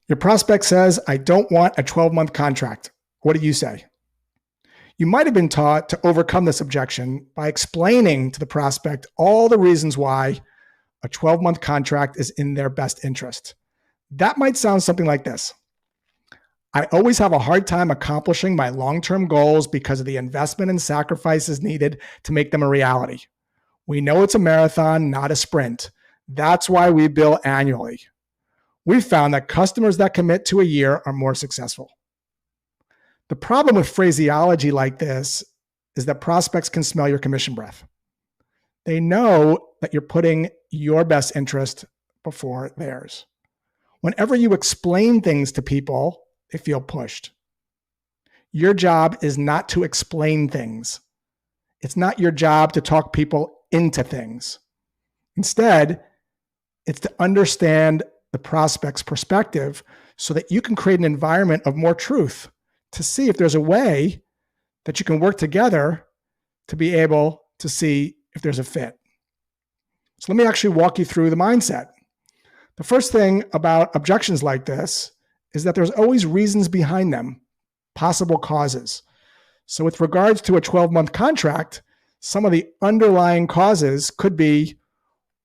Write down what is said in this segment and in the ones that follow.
Your prospect says, I don't want a 12-month contract. What do you say? You might have been taught to overcome this objection by explaining to the prospect all the reasons why a 12-month contract is in their best interest. That might sound something like this. I always have a hard time accomplishing my long-term goals because of the investment and sacrifices needed to make them a reality. We know it's a marathon, not a sprint. That's why we bill annually. We've found that customers that commit to a year are more successful. The problem with phraseology like this is that prospects can smell your commission breath. They know that you're putting your best interest before theirs. Whenever you explain things to people, they feel pushed. Your job is not to explain things. It's not your job to talk people into things. Instead, it's to understand the prospect's perspective so that you can create an environment of more truth to see if there's a way that you can work together to be able to see if there's a fit. So let me actually walk you through the mindset. The first thing about objections like this is that there's always reasons behind them, possible causes. So with regards to a 12-month contract, some of the underlying causes could be,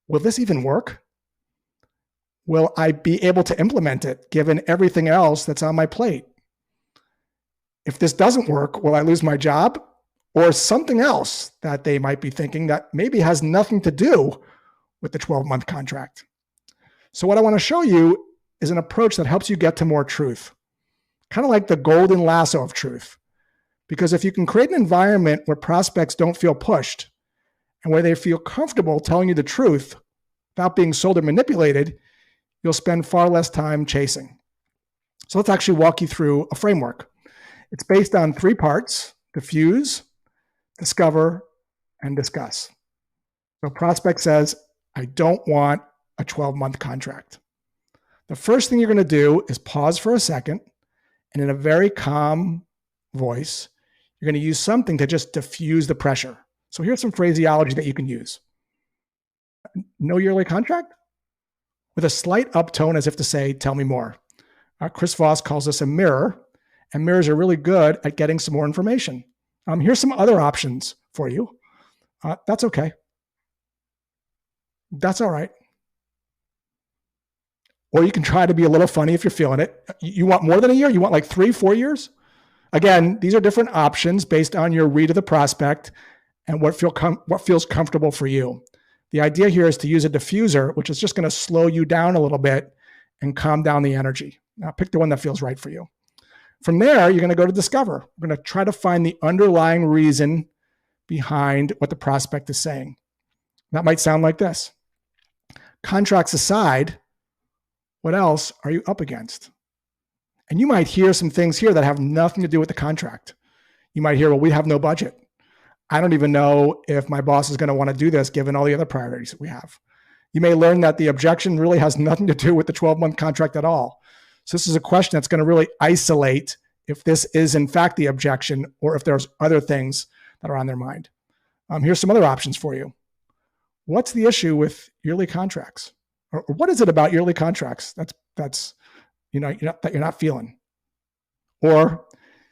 will this even work? Will I be able to implement it given everything else that's on my plate? If this doesn't work, will I lose my job? Or something else that they might be thinking that maybe has nothing to do with the 12-month contract. So what I want to show you is an approach that helps you get to more truth, kind of like the golden lasso of truth. Because if you can create an environment where prospects don't feel pushed and where they feel comfortable telling you the truth without being sold or manipulated, you'll spend far less time chasing. So let's actually walk you through a framework. It's based on 3 parts: diffuse, discover, and discuss. So prospect says, I don't want a 12-month contract. The first thing you're going to do is pause for a second, and in a very calm voice, you're going to use something to just diffuse the pressure. So here's some phraseology that you can use. No yearly contract? With a slight uptone as if to say, tell me more. Chris Voss calls this a mirror, and mirrors are really good at getting some more information. Here's some other options for you. That's okay. That's all right. Or you can try to be a little funny if you're feeling it. You want more than a year? You want like 3-4 years? Again, these are different options based on your read of the prospect and what feels comfortable for you. The idea here is to use a diffuser, which is just going to slow you down a little bit and calm down the energy. Now pick the one that feels right for you. From there, you're going to go to discover. We're going to try to find the underlying reason behind what the prospect is saying. That might sound like this. Contracts aside, what else are you up against? And you might hear some things here that have nothing to do with the contract. You might hear, well, we have no budget. I don't even know if my boss is going to want to do this given all the other priorities that we have. You may learn that the objection really has nothing to do with the 12-month contract at all. So this is a question that's going to really isolate if this is in fact the objection or if there's other things that are on their mind. Here's some other options for you. What's the issue with yearly contracts? Or what is it about yearly contracts that you're not feeling? Or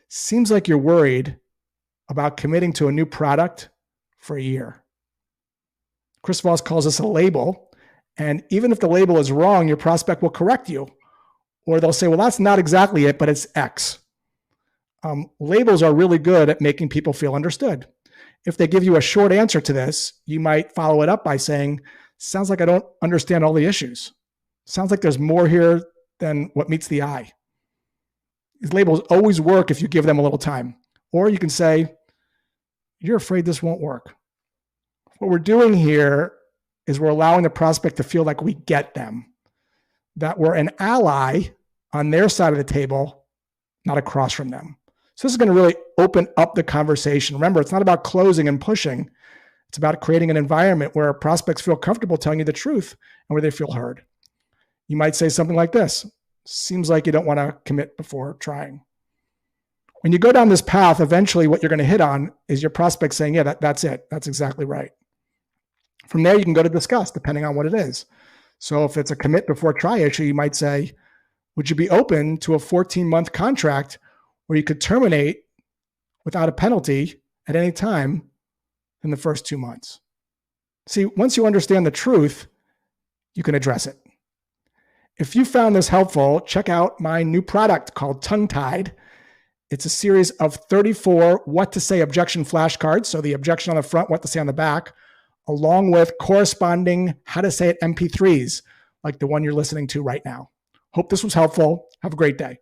seems like you're worried about committing to a new product for a year. Chris Voss calls this a label. And even if the label is wrong, your prospect will correct you. Or they'll say, well, that's not exactly it, but it's X. Labels are really good at making people feel understood. If they give you a short answer to this, you might follow it up by saying, sounds like I don't understand all the issues. Sounds like there's more here than what meets the eye. These labels always work if you give them a little time. Or you can say, you're afraid this won't work. What we're doing here is we're allowing the prospect to feel like we get them, that we're an ally on their side of the table, not across from them. So this is going to really open up the conversation. Remember, it's not about closing and pushing. It's about creating an environment where prospects feel comfortable telling you the truth and where they feel heard. You might say something like this. Seems like you don't want to commit before trying. When you go down this path, eventually what you're going to hit on is your prospect saying, yeah, that's it. That's exactly right. From there, you can go to discuss, depending on what it is. So if it's a commit before try issue, you might say, Would you be open to a 14-month contract where you could terminate without a penalty at any time in the first 2 months? See, once you understand the truth, you can address it. If you found this helpful, check out my new product called Tongue-Tied. It's a series of 34 what to say objection flashcards. So the objection on the front, what to say on the back, along with corresponding how to say it MP3s, like the one you're listening to right now. Hope this was helpful. Have a great day.